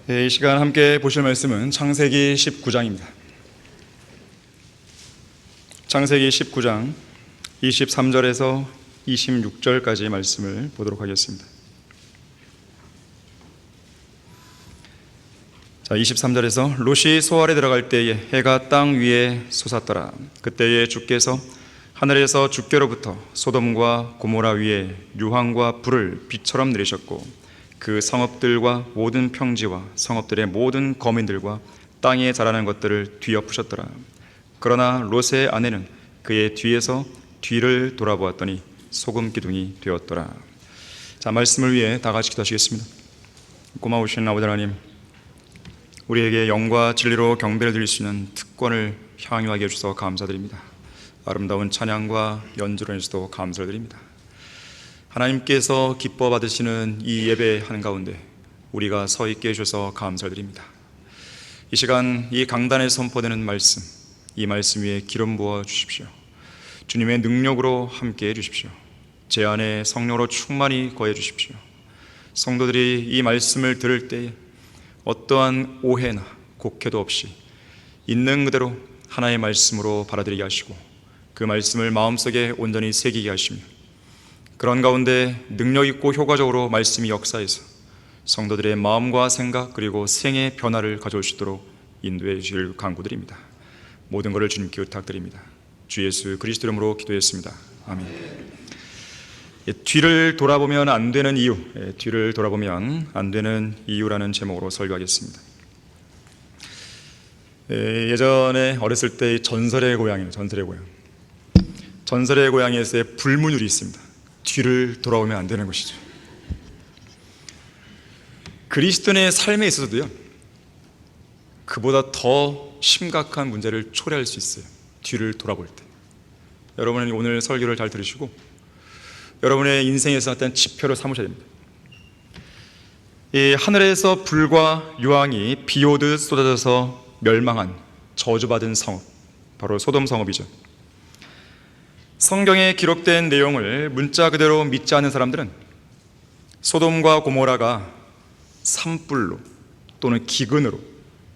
이 시간 함께 보실 말씀은 창세기 19장입니다. 창세기 19장 23절에서 26절까지 말씀을 보도록 하겠습니다. 자, 23절에서 롯이 소알에 들어갈 때에 해가 땅 위에 솟았더라. 그때에 주께서 하늘에서 주께로부터 소돔과 고모라 위에 유황과 불을 비처럼 내리셨고 그 성읍들과 모든 평지와 성읍들의 모든 거민들과 땅에 자라는 것들을 뒤엎으셨더라. 그러나 롯의 아내는 그의 뒤에서 뒤를 돌아보았더니 소금 기둥이 되었더라. 자, 말씀을 위해 다 같이 기도하시겠습니다. 고마우신 아버지 하나님, 우리에게 영과 진리로 경배를 드릴 수 있는 특권을 향유하게 해주셔서 감사드립니다. 아름다운 찬양과 연주로 해주셔서 감사를 드립니다. 하나님께서 기뻐 받으시는 이 예배 한가운데 우리가 서 있게 해주셔서 감사를 드립니다. 이 시간 이 강단에 선포되는 말씀, 이 말씀 위에 기름 부어 주십시오. 주님의 능력으로 함께 해 주십시오. 제 안에 성령으로 충만히 거해 주십시오. 성도들이 이 말씀을 들을 때 어떠한 오해나 곡해도 없이 있는 그대로 하나의 말씀으로 받아들이게 하시고 그 말씀을 마음속에 온전히 새기게 하시며 그런 가운데 능력있고 효과적으로 말씀이 역사해서 성도들의 마음과 생각 그리고 생의 변화를 가져올 수 있도록 인도해 주실 간구드립니다. 모든 것을 주님께 부탁드립니다. 주 예수 그리스도 이름으로 기도했습니다. 아멘. 뒤를 돌아보면 안 되는 이유, 뒤를 돌아보면 안 되는 이유라는 제목으로 설교하겠습니다. 예전에 어렸을 때 전설의 고향이에요. 전설의 고향. 전설의 고향에서의 불문율이 있습니다. 뒤를 돌아오면 안 되는 것이죠. 그리스도인의 삶에 있어서도요, 그보다 더 심각한 문제를 초래할 수 있어요. 뒤를 돌아볼 때. 여러분은 오늘 설교를 잘 들으시고 여러분의 인생에서 어떤 지표를 삼으셔야 됩니다. 이 하늘에서 불과 유황이 비 오듯 쏟아져서 멸망한 저주받은 성읍, 바로 소돔 성읍이죠. 성경에 기록된 내용을 문자 그대로 믿지 않는 사람들은 소돔과 고모라가 산불로 또는 기근으로,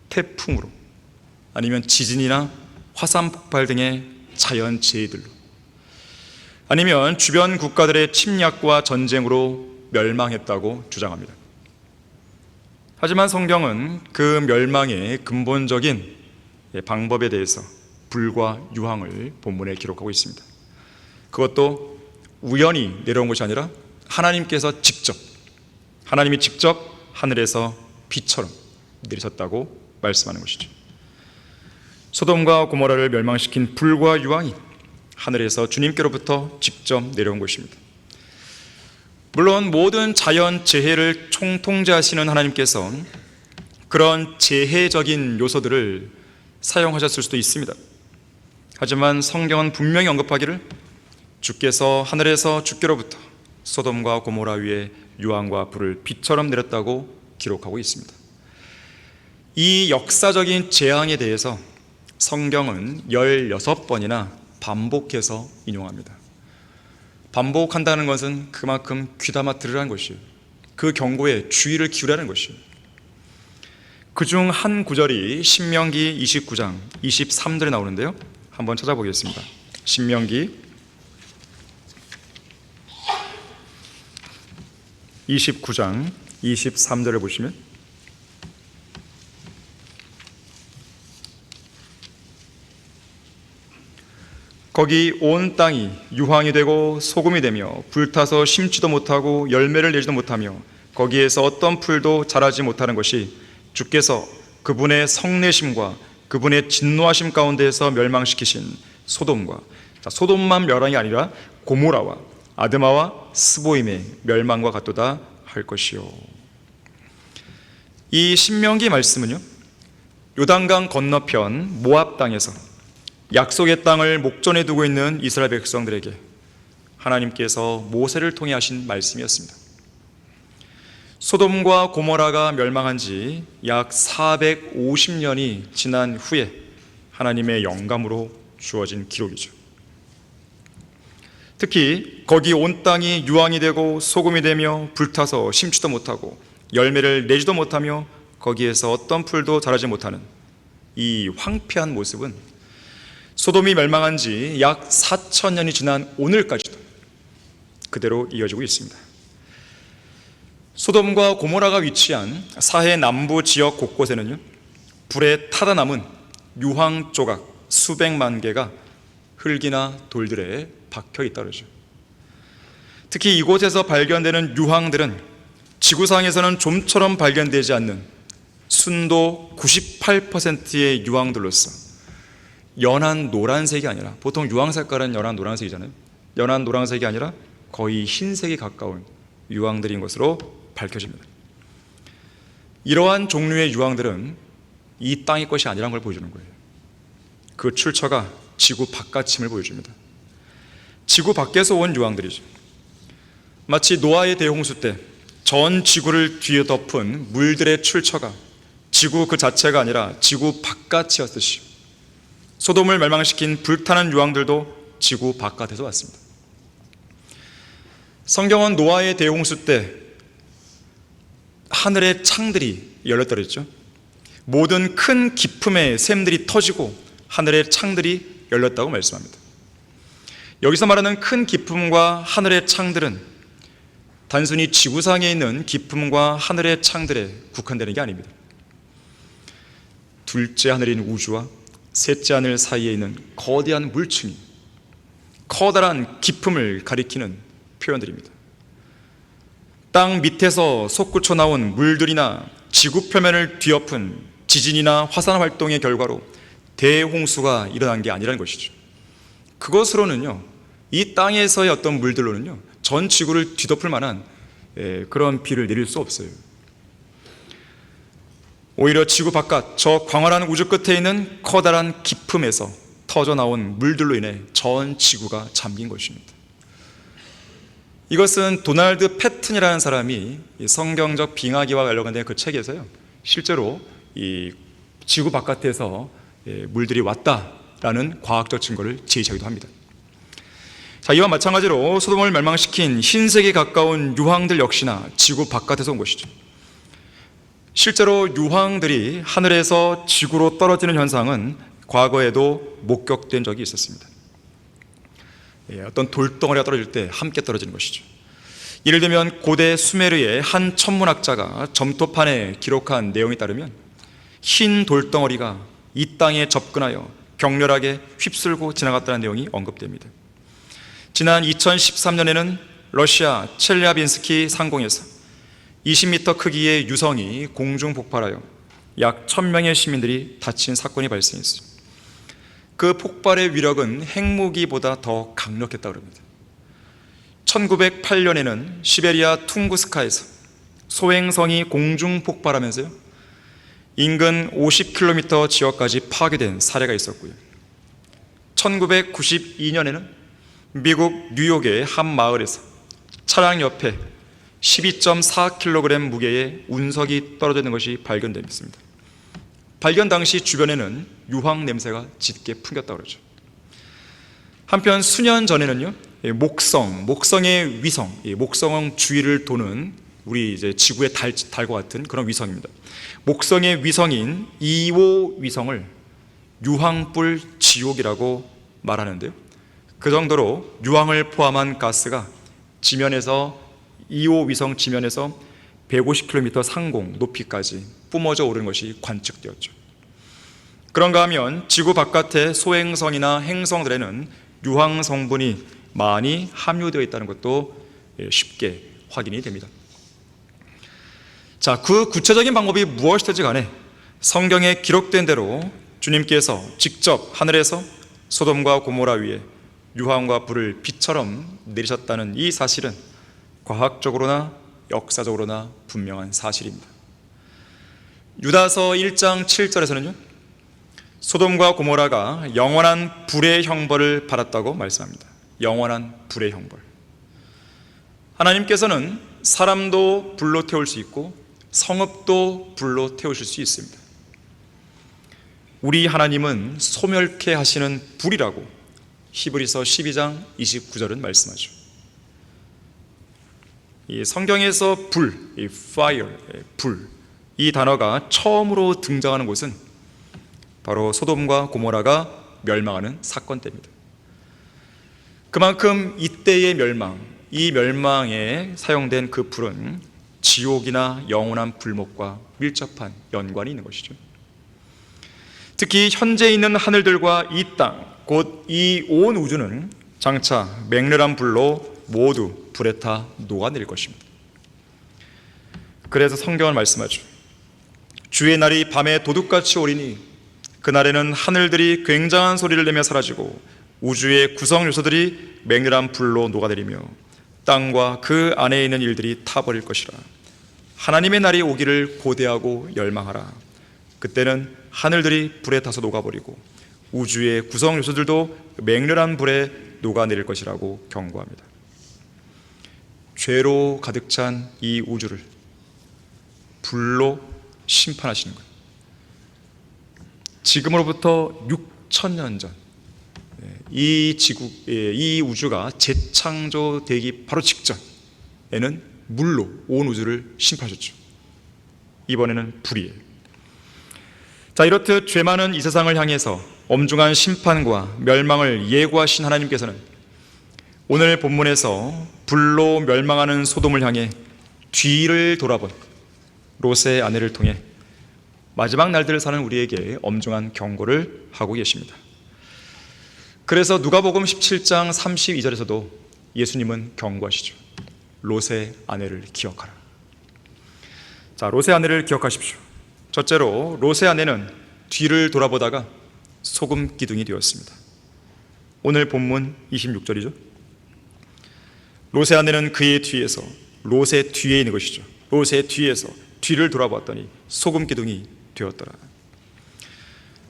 태풍으로, 아니면 지진이나 화산 폭발 등의 자연재해들로, 아니면 주변 국가들의 침략과 전쟁으로 멸망했다고 주장합니다. 하지만 성경은 그 멸망의 근본적인 방법에 대해서 불과 유황을 본문에 기록하고 있습니다. 그것도 우연히 내려온 것이 아니라 하나님께서 직접, 하나님이 직접 하늘에서 비처럼 내리셨다고 말씀하는 것이죠. 소돔과 고모라를 멸망시킨 불과 유황이 하늘에서 주님께로부터 직접 내려온 것입니다. 물론 모든 자연 재해를 총통제하시는 하나님께서 그런 재해적인 요소들을 사용하셨을 수도 있습니다. 하지만 성경은 분명히 언급하기를 주께서 하늘에서 주께로부터 소돔과 고모라 위에 유황과 불을 비처럼 내렸다고 기록하고 있습니다. 이 역사적인 재앙에 대해서 성경은 16번이나 반복해서 인용합니다. 반복한다는 것은 그만큼 귀담아 들으라는 것이에요. 그 경고에 주의를 기울이라는 것이에요. 그중 한 구절이 신명기 29장 23절에 나오는데요, 한번 찾아보겠습니다. 신명기 29장 23절을 보시면 거기 온 땅이 유황이 되고 소금이 되며 불타서 심지도 못하고 열매를 내지도 못하며 거기에서 어떤 풀도 자라지 못하는 것이 주께서 그분의 성내심과 그분의 진노하심 가운데에서 멸망시키신 소돔과, 소돔만 멸망이 아니라 고모라와 아드마와 스보임의 멸망과 같도다 할 것이요. 이 신명기 말씀은요, 요단강 건너편 모압 땅에서 약속의 땅을 목전에 두고 있는 이스라엘 백성들에게 하나님께서 모세를 통해 하신 말씀이었습니다. 소돔과 고모라가 멸망한 지 약 450년이 지난 후에 하나님의 영감으로 주어진 기록이죠. 특히 거기 온 땅이 유황이 되고 소금이 되며 불타서 심지도 못하고 열매를 내지도 못하며 거기에서 어떤 풀도 자라지 못하는 이 황폐한 모습은 소돔이 멸망한 지 약 4,000년이 지난 오늘까지도 그대로 이어지고 있습니다. 소돔과 고모라가 위치한 사해 남부 지역 곳곳에는요, 불에 타다 남은 유황 조각 수백만 개가 흙이나 돌들에 박혀 있다 그러죠. 특히 이곳에서 발견되는 유황들은 지구상에서는 좀처럼 발견되지 않는 순도 98%의 유황들로서 연한 노란색이 아니라, 보통 유황 색깔은 연한 노란색이잖아요. 연한 노란색이 아니라 거의 흰색에 가까운 유황들인 것으로 밝혀집니다. 이러한 종류의 유황들은 이 땅의 것이 아니라는 걸 보여주는 거예요. 그 출처가 지구 바깥임을 보여줍니다. 지구 밖에서 온 유황들이죠. 마치 노아의 대홍수 때 전 지구를 뒤덮은 물들의 출처가 지구 그 자체가 아니라 지구 바깥이었듯이 소돔을 멸망시킨 불타는 유황들도 지구 바깥에서 왔습니다. 성경은 노아의 대홍수 때 하늘의 창들이 열렸다 그랬죠. 모든 큰 기품의 샘들이 터지고 하늘의 창들이 열렸다고 말씀합니다. 여기서 말하는 큰 기품과 하늘의 창들은 단순히 지구상에 있는 기품과 하늘의 창들에 국한되는 게 아닙니다. 둘째 하늘인 우주와 셋째 하늘 사이에 있는 거대한 물층이 커다란 기품을 가리키는 표현들입니다. 땅 밑에서 솟구쳐 나온 물들이나 지구 표면을 뒤엎은 지진이나 화산 활동의 결과로 대홍수가 일어난 게 아니라는 것이죠. 그것으로는요, 이 땅에서의 어떤 물들로는요, 전 지구를 뒤덮을 만한 그런 비를 내릴 수 없어요. 오히려 지구 바깥 저 광활한 우주 끝에 있는 커다란 기품에서 터져 나온 물들로 인해 전 지구가 잠긴 것입니다. 이것은 도널드 패튼이라는 사람이 성경적 빙하기와 관련된 그 책에서요, 실제로 이 지구 바깥에서 물들이 왔다라는 과학적 증거를 제시하기도 합니다. 자, 이와 마찬가지로 소돔을 멸망시킨 흰색에 가까운 유황들 역시나 지구 바깥에서 온 것이죠. 실제로 유황들이 하늘에서 지구로 떨어지는 현상은 과거에도 목격된 적이 있었습니다. 어떤 돌덩어리가 떨어질 때 함께 떨어지는 것이죠. 예를 들면 고대 수메르의 한 천문학자가 점토판에 기록한 내용에 따르면 흰 돌덩어리가 이 땅에 접근하여 격렬하게 휩쓸고 지나갔다는 내용이 언급됩니다. 지난 2013년에는 러시아 첼리아빈스키 상공에서 20m 크기의 유성이 공중 폭발하여 약 1000명의 시민들이 다친 사건이 발생했습니다. 그 폭발의 위력은 핵무기보다 더 강력했다고 합니다. 1908년에는 시베리아 퉁구스카에서 소행성이 공중 폭발하면서요, 인근 50km 지역까지 파괴된 사례가 있었고요. 1992년에는 미국 뉴욕의 한 마을에서 차량 옆에 12.4kg 무게의 운석이 떨어져 있는 것이 발견됐습니다. 발견 당시 주변에는 유황 냄새가 짙게 풍겼다고 그러죠. 한편 수년 전에는요, 목성의 위성, 목성 주위를 도는 우리 이제 지구의 달과 같은 그런 위성입니다. 목성의 위성인 2호 위성을 유황불 지옥이라고 말하는데요, 그 정도로 유황을 포함한 가스가 지면에서 2호 위성 지면에서 150km 상공 높이까지 뿜어져 오르는 것이 관측되었죠. 그런가 하면 지구 바깥의 소행성이나 행성들에는 유황 성분이 많이 함유되어 있다는 것도 쉽게 확인이 됩니다. 자, 그 구체적인 방법이 무엇이든지 간에 성경에 기록된 대로 주님께서 직접 하늘에서 소돔과 고모라 위에 유황과 불을 비처럼 내리셨다는 이 사실은 과학적으로나 역사적으로나 분명한 사실입니다. 유다서 1장 7절에서는요, 소돔과 고모라가 영원한 불의 형벌을 받았다고 말씀합니다. 영원한 불의 형벌. 하나님께서는 사람도 불로 태울 수 있고 성읍도 불로 태우실 수 있습니다. 우리 하나님은 소멸케 하시는 불이라고 히브리서 12장 29절은 말씀하죠. 이 성경에서 불, 이 fire, 불, 이 단어가 처음으로 등장하는 곳은 바로 소돔과 고모라가 멸망하는 사건 때입니다. 그만큼 이때의 멸망, 이 멸망에 사용된 그 불은 지옥이나 영원한 불목과 밀접한 연관이 있는 것이죠. 특히 현재 있는 하늘들과 이 땅, 곧 이 온 우주는 장차 맹렬한 불로 모두 불에 타 녹아내릴 것입니다. 그래서 성경은 말씀하죠. 주의 날이 밤에 도둑같이 오리니 그날에는 하늘들이 굉장한 소리를 내며 사라지고 우주의 구성 요소들이 맹렬한 불로 녹아내리며 땅과 그 안에 있는 일들이 타버릴 것이라. 하나님의 날이 오기를 고대하고 열망하라. 그때는 하늘들이 불에 타서 녹아버리고 우주의 구성 요소들도 맹렬한 불에 녹아내릴 것이라고 경고합니다. 죄로 가득 찬 이 우주를 불로 심판하시는 거예요. 지금으로부터 6,000년 전, 이 지구, 이 우주가 재창조되기 바로 직전에는 물로 온 우주를 심판하셨죠. 이번에는 불이에요. 자, 이렇듯 죄 많은 이 세상을 향해서 엄중한 심판과 멸망을 예고하신 하나님께서는 오늘 본문에서 불로 멸망하는 소돔을 향해 뒤를 돌아본 롯의 아내를 통해 마지막 날들을 사는 우리에게 엄중한 경고를 하고 계십니다. 그래서 누가복음 17장 32절에서도 예수님은 경고하시죠. 롯의 아내를 기억하라. 자, 롯의 아내를 기억하십시오. 첫째로 롯의 아내는 뒤를 돌아보다가 소금 기둥이 되었습니다. 오늘 본문 26절이죠. 롯의 아내는 그의 뒤에서, 롯의 뒤에 있는 것이죠. 롯의 뒤에서 뒤를 돌아보았더니 소금 기둥이 되었더라.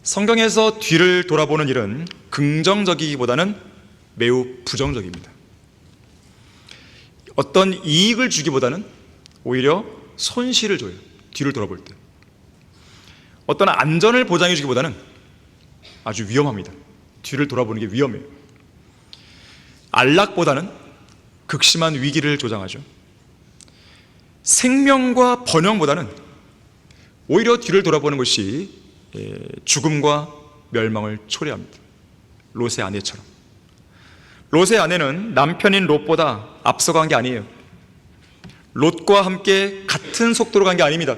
성경에서 뒤를 돌아보는 일은 긍정적이기보다는 매우 부정적입니다. 어떤 이익을 주기보다는 오히려 손실을 줘요. 뒤를 돌아볼 때 어떤 안전을 보장해 주기보다는 아주 위험합니다. 뒤를 돌아보는 게 위험해요. 안락보다는 극심한 위기를 조장하죠. 생명과 번영보다는 오히려 뒤를 돌아보는 것이 죽음과 멸망을 초래합니다. 롯의 아내처럼. 롯의 아내는 남편인 롯보다 앞서간 게 아니에요. 롯과 함께 같은 속도로 간 게 아닙니다.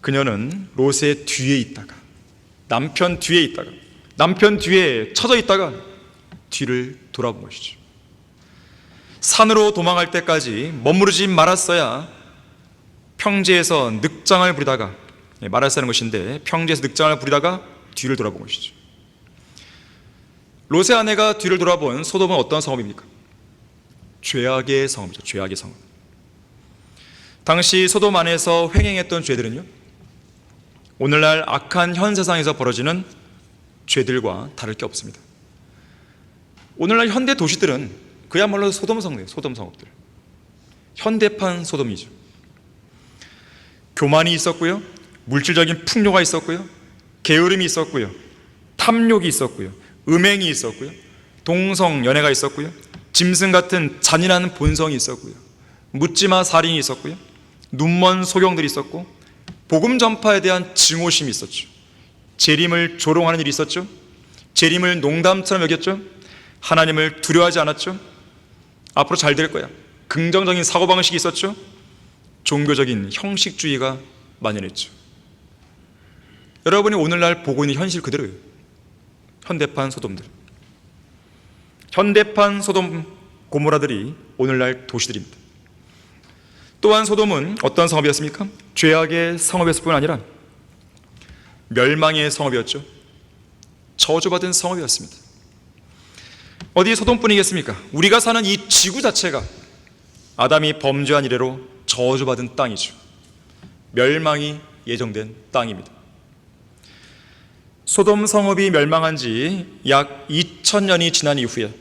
그녀는 롯의 뒤에 있다가, 남편 뒤에 있다가, 남편 뒤에 처져 있다가 뒤를 돌아본 것이죠. 산으로 도망할 때까지 머무르지 말았어야 평지에서 늑장을 부리다가, 말았다는 것인데 평지에서 늑장을 부리다가 뒤를 돌아본 것이죠. 롯의 아내가 뒤를 돌아본 소돔은 어떤 성읍입니까? 죄악의 성읍이죠. 죄악의 성읍. 당시 소돔 안에서 횡행했던 죄들은요, 오늘날 악한 현 세상에서 벌어지는 죄들과 다를 게 없습니다. 오늘날 현대 도시들은 그야말로 소돔 성읍이에요. 소돔 성읍들. 현대판 소돔이죠. 교만이 있었고요, 물질적인 풍요가 있었고요, 게으름이 있었고요, 탐욕이 있었고요, 음행이 있었고요, 동성 연애가 있었고요, 짐승 같은 잔인한 본성이 있었고요, 묻지마 살인이 있었고요, 눈먼 소경들이 있었고, 복음 전파에 대한 증오심이 있었죠. 재림을 조롱하는 일이 있었죠. 재림을 농담처럼 여겼죠. 하나님을 두려워하지 않았죠. 앞으로 잘 될 거야, 긍정적인 사고방식이 있었죠. 종교적인 형식주의가 만연했죠. 여러분이 오늘날 보고 있는 현실 그대로예요. 현대판 소돔들, 현대판 소돔 고모라들이 오늘날 도시들입니다. 또한 소돔은 어떤 성읍이었습니까? 죄악의 성읍이었을 뿐 아니라 멸망의 성읍이었죠. 저주받은 성읍이었습니다. 어디 소돔뿐이겠습니까? 우리가 사는 이 지구 자체가 아담이 범죄한 이래로 저주받은 땅이죠. 멸망이 예정된 땅입니다. 소돔 성읍이 멸망한 지 약 2000년이 지난 이후에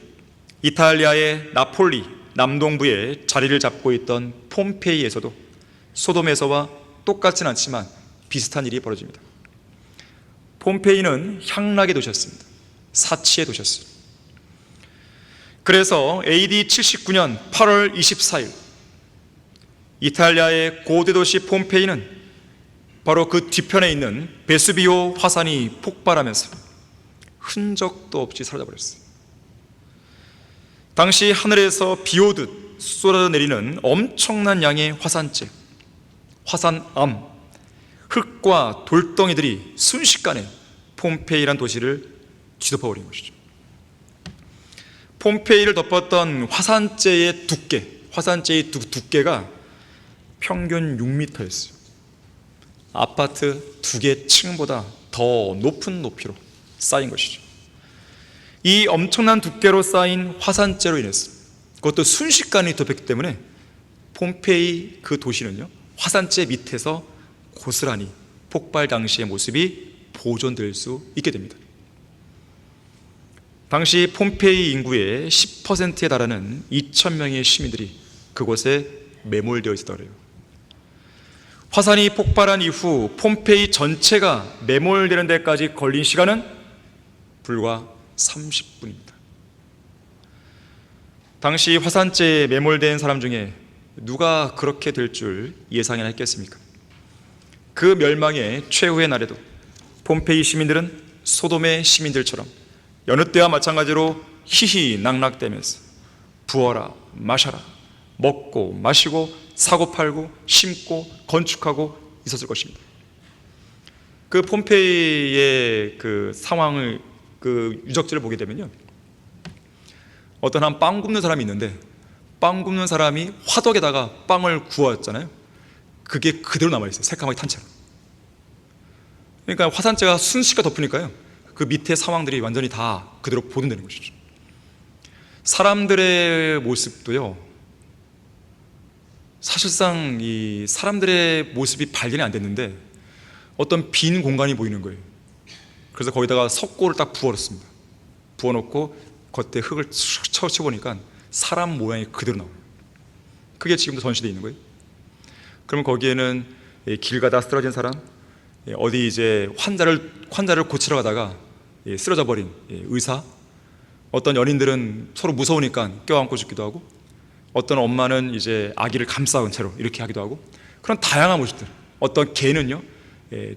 이탈리아의 나폴리 남동부에 자리를 잡고 있던 폼페이에서도 소돔에서와 똑같진 않지만 비슷한 일이 벌어집니다. 폼페이는 향락의 도시였습니다. 사치의 도시였어요. 그래서 AD 79년 8월 24일 이탈리아의 고대 도시 폼페이는 바로 그 뒤편에 있는 베수비오 화산이 폭발하면서 흔적도 없이 사라져버렸어요. 당시 하늘에서 비오듯 쏟아져 내리는 엄청난 양의 화산재, 화산암, 흙과 돌덩이들이 순식간에 폼페이란 도시를 뒤덮어버린 것이죠. 폼페이를 덮었던 화산재의 두께, 화산재의 두께가 평균 6m였어요. 아파트 2개 층보다 더 높은 높이로 쌓인 것이죠. 이 엄청난 두께로 쌓인 화산재로 인해서, 그것도 순식간에 덮였기 때문에 폼페이 그 도시는요, 화산재 밑에서 고스란히 폭발 당시의 모습이 보존될 수 있게 됩니다. 당시 폼페이 인구의 10%에 달하는 2,000명의 시민들이 그곳에 매몰되어 있었다고 해요. 화산이 폭발한 이후 폼페이 전체가 매몰되는 데까지 걸린 시간은 불과 30분입니다. 당시 화산재에 매몰된 사람 중에 누가 그렇게 될 줄 예상이나 했겠습니까? 그 멸망의 최후의 날에도 폼페이 시민들은 소돔의 시민들처럼 여느 때와 마찬가지로 희희낙낙대면서 부어라 마셔라, 먹고 마시고 사고 팔고 심고 건축하고 있었을 것입니다. 그 폼페이의 그 상황을, 그 유적지를 보게 되면요, 어떤 한 빵 굽는 사람이 있는데 빵 굽는 사람이 화덕에다가 빵을 구웠잖아요. 그게 그대로 남아있어요. 새까맣게 탄 채로. 그러니까 화산재가 순식간에 덮으니까요, 그 밑에 상황들이 완전히 다 그대로 보존되는 것이죠. 사람들의 모습도요, 사실상 이 사람들의 모습이 발견이 안 됐는데 어떤 빈 공간이 보이는 거예요. 그래서 거기다가 석고를 딱 부어놓습니다. 부어놓고 겉에 흙을 쳐보니까 사람 모양이 그대로 나와요. 그게 지금도 전시되어 있는 거예요. 그러면 거기에는 길 가다 쓰러진 사람, 어디 이제 환자를 고치러 가다가 쓰러져 버린 의사, 어떤 연인들은 서로 무서우니까 껴안고 죽기도 하고, 어떤 엄마는 이제 아기를 감싸온 채로 이렇게 하기도 하고, 그런 다양한 모습들. 어떤 개는요,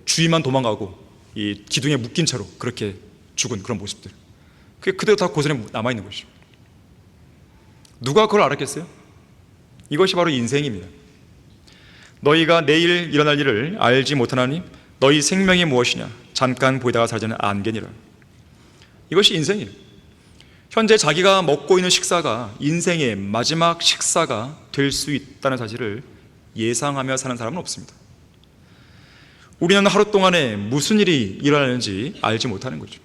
주인만 도망가고 이 기둥에 묶인 채로 그렇게 죽은 그런 모습들. 그게 그대로 다 고스란히 남아있는 것이죠. 누가 그걸 알았겠어요? 이것이 바로 인생입니다. 너희가 내일 일어날 일을 알지 못하나니 너희 생명이 무엇이냐, 잠깐 보이다가 사라지는 안개니라. 이것이 인생이에요. 현재 자기가 먹고 있는 식사가 인생의 마지막 식사가 될 수 있다는 사실을 예상하며 사는 사람은 없습니다. 우리는 하루 동안에 무슨 일이 일어나는지 알지 못하는 거죠.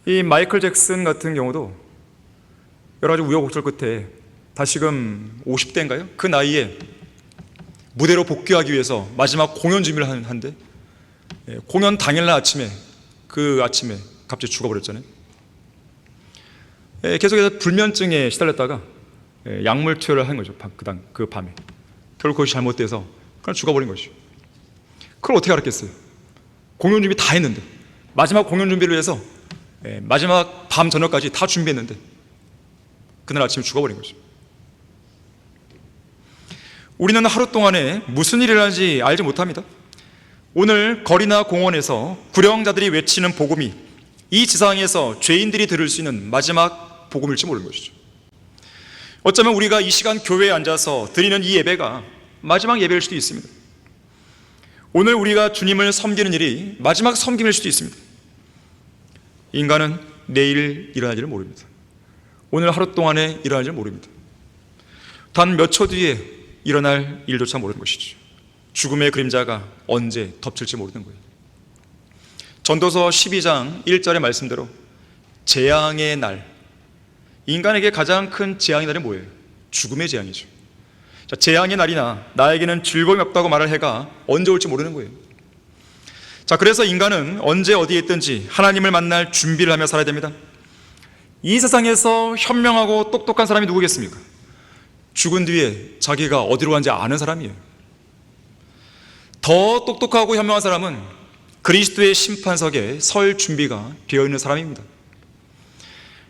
이 마이클 잭슨 같은 경우도 여러 가지 우여곡절 끝에 다시금 50대인가요? 그 나이에 무대로 복귀하기 위해서 마지막 공연 준비를 하는데 공연 당일날 아침에, 그 아침에 갑자기 죽어버렸잖아요. 계속해서 불면증에 시달렸다가 약물 투여를 한 거죠. 그 밤에. 결국 그것이 잘못돼서 그냥 죽어버린 것이죠. 그걸 어떻게 알았겠어요? 공연 준비 다 했는데, 마지막 공연 준비를 위해서 마지막 밤 저녁까지 다 준비했는데 그날 아침에 죽어버린 거죠. 우리는 하루 동안에 무슨 일이 일어나는지 알지 못합니다. 오늘 거리나 공원에서 구령자들이 외치는 복음이 이 지상에서 죄인들이 들을 수 있는 마지막 복음일지 모르는 것이죠. 어쩌면 우리가 이 시간 교회에 앉아서 드리는 이 예배가 마지막 예배일 수도 있습니다. 오늘 우리가 주님을 섬기는 일이 마지막 섬김일 수도 있습니다. 인간은 내일 일어날 일을 모릅니다. 오늘 하루 동안에 일어날 일을 모릅니다. 단 몇 초 뒤에 일어날 일조차 모르는 것이죠. 죽음의 그림자가 언제 덮칠지 모르는 거예요. 전도서 12장 1절의 말씀대로 재앙의 날, 인간에게 가장 큰 재앙의 날이 뭐예요? 죽음의 재앙이죠. 자, 재앙의 날이나 나에게는 즐거움이 없다고 말할 해가 언제 올지 모르는 거예요. 자, 그래서 인간은 언제 어디에 있든지 하나님을 만날 준비를 하며 살아야 됩니다. 이 세상에서 현명하고 똑똑한 사람이 누구겠습니까? 죽은 뒤에 자기가 어디로 가는지 아는 사람이에요. 더 똑똑하고 현명한 사람은 그리스도의 심판석에 설 준비가 되어 있는 사람입니다.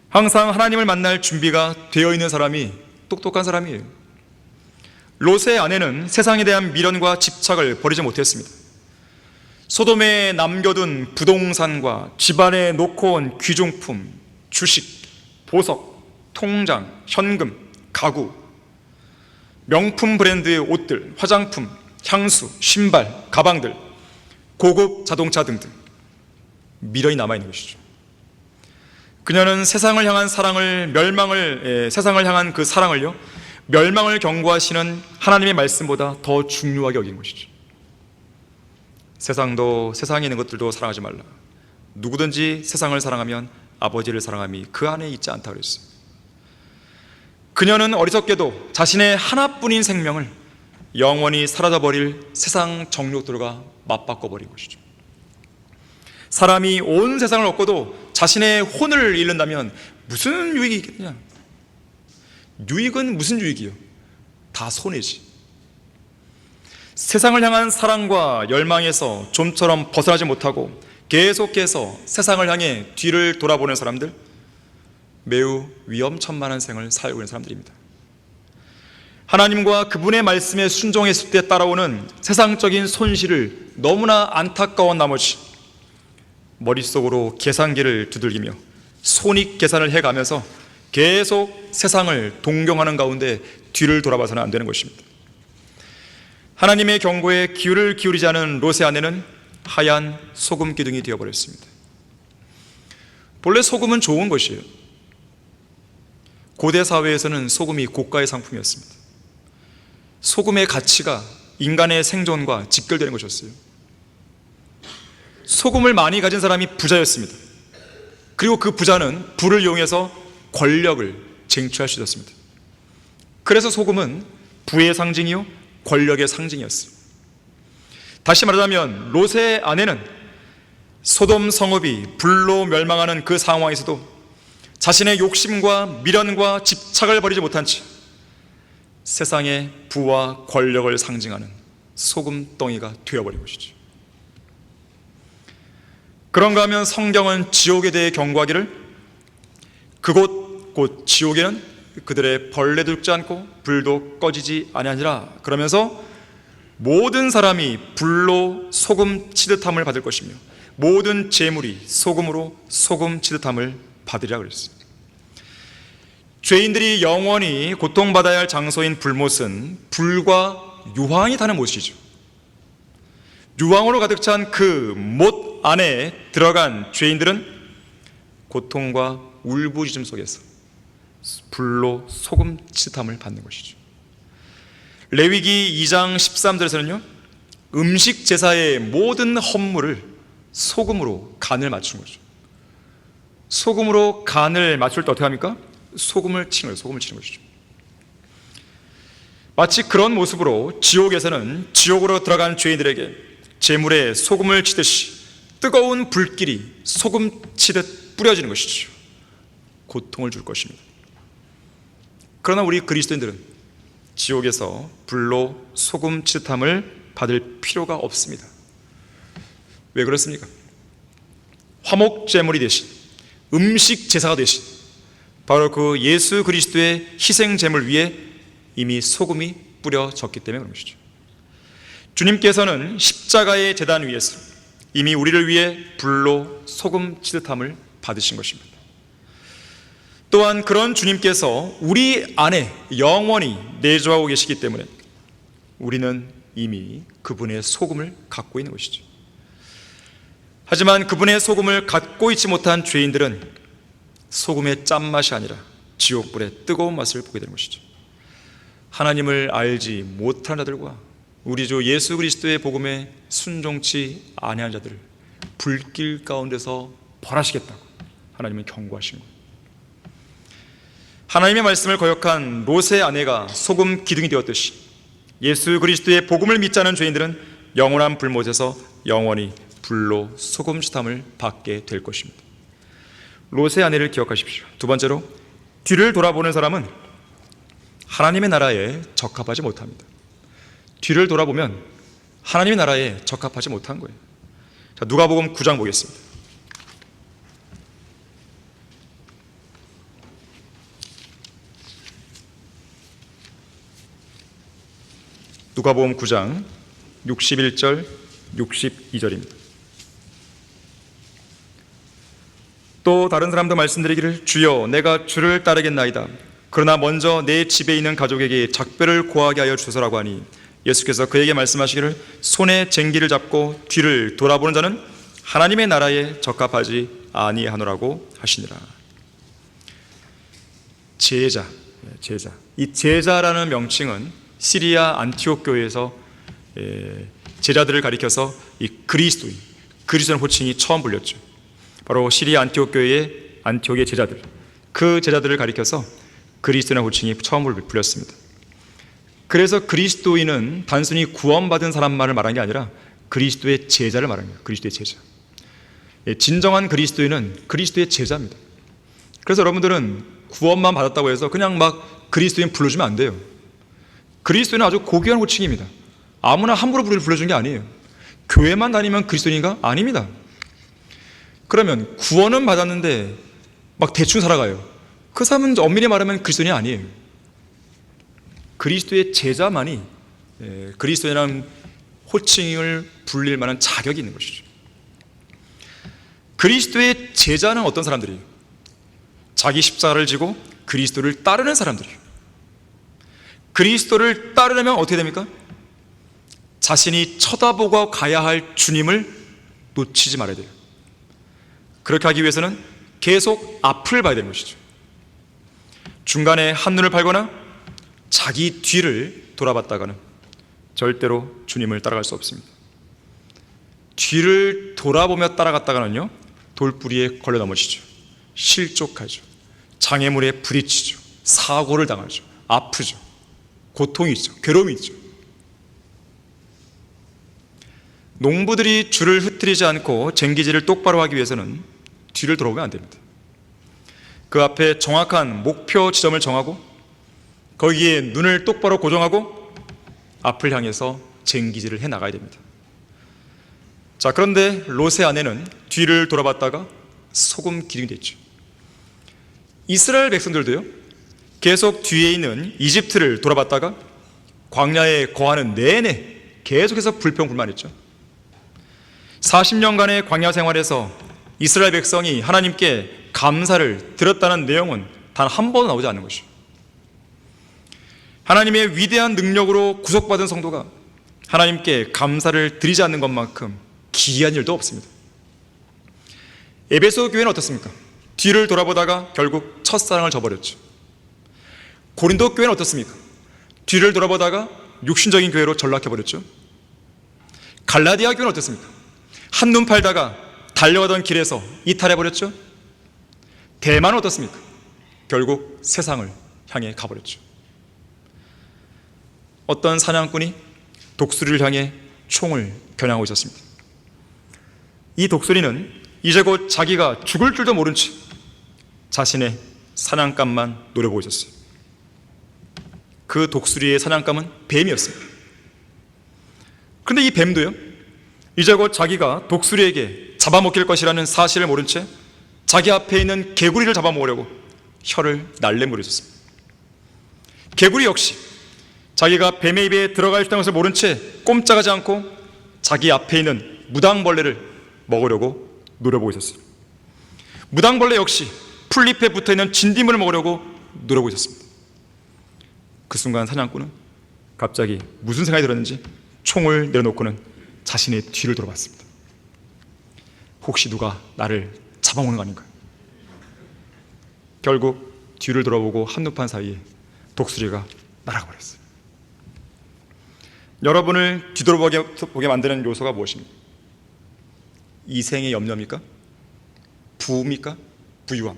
항상 하나님을 만날 준비가 되어 있는 사람이 똑똑한 사람이에요. 롯의 아내는 세상에 대한 미련과 집착을 버리지 못했습니다. 소돔에 남겨둔 부동산과 집안에 놓고 온 귀중품, 주식, 보석, 통장, 현금, 가구, 명품 브랜드의 옷들, 화장품, 향수, 신발, 가방들, 고급 자동차 등등 미련이 남아있는 것이죠. 그녀는 세상을 향한 세상을 향한 그 사랑을요, 멸망을 경고하시는 하나님의 말씀보다 더 중요하게 여긴 것이죠. 세상도 세상에 있는 것들도 사랑하지 말라. 누구든지 세상을 사랑하면 아버지를 사랑함이 그 안에 있지 않다 그랬어요. 그녀는 어리석게도 자신의 하나뿐인 생명을 영원히 사라져버릴 세상 정욕들과 맞바꿔버린 것이죠. 사람이 온 세상을 얻고도 자신의 혼을 잃는다면 무슨 유익이 있겠느냐? 유익은 무슨 유익이요? 다 손해지. 세상을 향한 사랑과 열망에서 좀처럼 벗어나지 못하고 계속해서 세상을 향해 뒤를 돌아보는 사람들, 매우 위험천만한 생을 살고 있는 사람들입니다. 하나님과 그분의 말씀에 순종했을 때 따라오는 세상적인 손실을 너무나 안타까운 나머지 머릿속으로 계산기를 두들기며 손익 계산을 해가면서 계속 세상을 동경하는 가운데 뒤를 돌아봐서는 안 되는 것입니다. 하나님의 경고에 귀를 기울이지 않은 롯의 아내는 하얀 소금 기둥이 되어버렸습니다. 본래 소금은 좋은 것이에요. 고대 사회에서는 소금이 고가의 상품이었습니다. 소금의 가치가 인간의 생존과 직결되는 것이었어요. 소금을 많이 가진 사람이 부자였습니다. 그리고 그 부자는 불을 이용해서 권력을 쟁취할 수 있었습니다. 그래서 소금은 부의 상징이요 권력의 상징이었어요. 다시 말하자면 롯의 아내는 소돔 성읍이 불로 멸망하는 그 상황에서도 자신의 욕심과 미련과 집착을 버리지 못한 채 세상의 부와 권력을 상징하는 소금덩이가 되어버린 것이죠. 그런가 하면 성경은 지옥에 대해 경고하기를 그곳 곧 지옥에는 그들의 벌레도 죽지 않고 불도 꺼지지 아니하니라 그러면서 모든 사람이 불로 소금 치듯함을 받을 것이며 모든 재물이 소금으로 소금 치듯함을 받으리라 그랬어요. 죄인들이 영원히 고통받아야 할 장소인 불못은 불과 유황이 타는 못이죠. 유황으로 가득 찬 그 못 안에 들어간 죄인들은 고통과 울부짖음 속에서 불로 소금 치듯함을 받는 것이죠. 레위기 2장 13절에서는요 음식 제사의 모든 헌물을 소금으로 간을 맞춘 거죠. 소금으로 간을 맞출 때 어떻게 합니까? 소금을 치는 것이죠. 마치 그런 모습으로 지옥에서는 지옥으로 들어간 죄인들에게 재물에 소금을 치듯이 뜨거운 불길이 소금 치듯 뿌려지는 것이죠. 고통을 줄 것입니다. 그러나 우리 그리스도인들은 지옥에서 불로 소금 치듯함을 받을 필요가 없습니다. 왜 그렇습니까? 화목 제물이 되신 음식 제사가 되신 바로 그 예수 그리스도의 희생 제물 위에 이미 소금이 뿌려졌기 때문에 그런 것이죠. 주님께서는 십자가의 제단 위에서 이미 우리를 위해 불로 소금 치듯함을 받으신 것입니다. 또한 그런 주님께서 우리 안에 영원히 내주하고 계시기 때문에 우리는 이미 그분의 소금을 갖고 있는 것이죠. 하지만 그분의 소금을 갖고 있지 못한 죄인들은 소금의 짠맛이 아니라 지옥불의 뜨거운 맛을 보게 되는 것이죠. 하나님을 알지 못한 자들과 우리 주 예수 그리스도의 복음에 순종치 아니한 자들을 불길 가운데서 벌하시겠다고 하나님은 경고하신 거예요. 하나님의 말씀을 거역한 롯의 아내가 소금 기둥이 되었듯이 예수 그리스도의 복음을 믿지 않은 죄인들은 영원한 불못에서 영원히 불로 소금 치듯함을 받게 될 것입니다. 롯의 아내를 기억하십시오. 두 번째로, 뒤를 돌아보는 사람은 하나님의 나라에 적합하지 못합니다. 뒤를 돌아보면 하나님의 나라에 적합하지 못한 거예요. 자, 누가복음 9장 보겠습니다. 누가복음 9장 61절 62절입니다. 또 다른 사람도 말씀드리기를 주여 내가 주를 따르겠나이다. 그러나 먼저 내 집에 있는 가족에게 작별을 고하게 하여 주소서라고 하니 예수께서 그에게 말씀하시기를 손에 쟁기를 잡고 뒤를 돌아보는 자는 하나님의 나라에 적합하지 아니하노라고 하시니라. 제자. 이 제자라는 명칭은 시리아 안티옥 교회에서 제자들을 가리켜서 이 그리스도인 호칭이 처음 불렸죠. 바로 시리아 안티옥 교회의 안티옥의 제자들, 그 제자들을 가리켜서 그리스도인의 호칭이 처음 불렸습니다. 그래서 그리스도인은 단순히 구원받은 사람만을 말한 게 아니라 그리스도의 제자를 말하는 거예요. 그리스도의 제자. 진정한 그리스도인은 그리스도의 제자입니다. 그래서 여러분들은 구원만 받았다고 해서 그냥 막 그리스도인 불러주면 안 돼요. 그리스도인은 아주 고귀한 호칭입니다. 아무나 함부로 불러준 게 아니에요. 교회만 다니면 그리스도인인가? 아닙니다. 그러면 구원은 받았는데 막 대충 살아가요. 그 사람은 엄밀히 말하면 그리스도인이 아니에요. 그리스도의 제자만이 그리스도인이라는 호칭을 불릴 만한 자격이 있는 것이죠. 그리스도의 제자는 어떤 사람들이에요? 자기 십자가를 지고 그리스도를 따르는 사람들이에요. 그리스도를 따르려면 어떻게 됩니까? 자신이 쳐다보고 가야 할 주님을 놓치지 말아야 돼요. 그렇게 하기 위해서는 계속 앞을 봐야 되는 것이죠. 중간에 한눈을 팔거나 자기 뒤를 돌아봤다가는 절대로 주님을 따라갈 수 없습니다. 뒤를 돌아보며 따라갔다가는요, 돌부리에 걸려 넘어지죠. 실족하죠. 장애물에 부딪히죠. 사고를 당하죠. 아프죠. 고통이 있죠. 괴로움이 있죠. 농부들이 줄을 흐트리지 않고 쟁기질을 똑바로 하기 위해서는 뒤를 돌아보면 안 됩니다. 그 앞에 정확한 목표 지점을 정하고 거기에 눈을 똑바로 고정하고 앞을 향해서 쟁기질을 해 나가야 됩니다. 자, 그런데 롯의 아내는 뒤를 돌아봤다가 소금 기둥이 됐죠. 이스라엘 백성들도요, 계속 뒤에 있는 이집트를 돌아봤다가 광야에 거하는 내내 계속해서 불평불만했죠. 40년간의 광야 생활에서 이스라엘 백성이 하나님께 감사를 드렸다는 내용은 단 한 번도 나오지 않는 것이죠. 하나님의 위대한 능력으로 구속받은 성도가 하나님께 감사를 드리지 않는 것만큼 기이한 일도 없습니다. 에베소 교회는 어떻습니까? 뒤를 돌아보다가 결국 첫사랑을 저버렸죠. 고린도 교회는 어떻습니까? 뒤를 돌아보다가 육신적인 교회로 전락해버렸죠. 갈라디아 교회는 어떻습니까? 한눈 팔다가 달려가던 길에서 이탈해버렸죠. 대만은 어떻습니까? 결국 세상을 향해 가버렸죠. 어떤 사냥꾼이 독수리를 향해 총을 겨냥하고 있었습니다. 이 독수리는 이제 곧 자기가 죽을 줄도 모른 채 자신의 사냥감만 노려보고 있었어요. 그 독수리의 사냥감은 뱀이었습니다. 그런데 이 뱀도요, 이제 곧 자기가 독수리에게 잡아먹힐 것이라는 사실을 모른 채 자기 앞에 있는 개구리를 잡아먹으려고 혀를 날래물고 있었습니다. 개구리 역시 자기가 뱀의 입에 들어가 있다는 것을 모른 채 꼼짝하지 않고 자기 앞에 있는 무당벌레를 먹으려고 노려보고 있었어요. 무당벌레 역시 풀잎에 붙어있는 진딧물을 먹으려고 노려보고 있었습니다. 그 순간 사냥꾼은 갑자기 무슨 생각이 들었는지 총을 내려놓고는 자신의 뒤를 돌아봤습니다. 혹시 누가 나를 잡아먹는 거 아닌가? 결국 뒤를 돌아보고 한눈판 사이에 독수리가 날아가 버렸어요. 여러분을 뒤돌아보게 만드는 요소가 무엇입니까? 이생의 염려입니까? 부입니까? 부유함,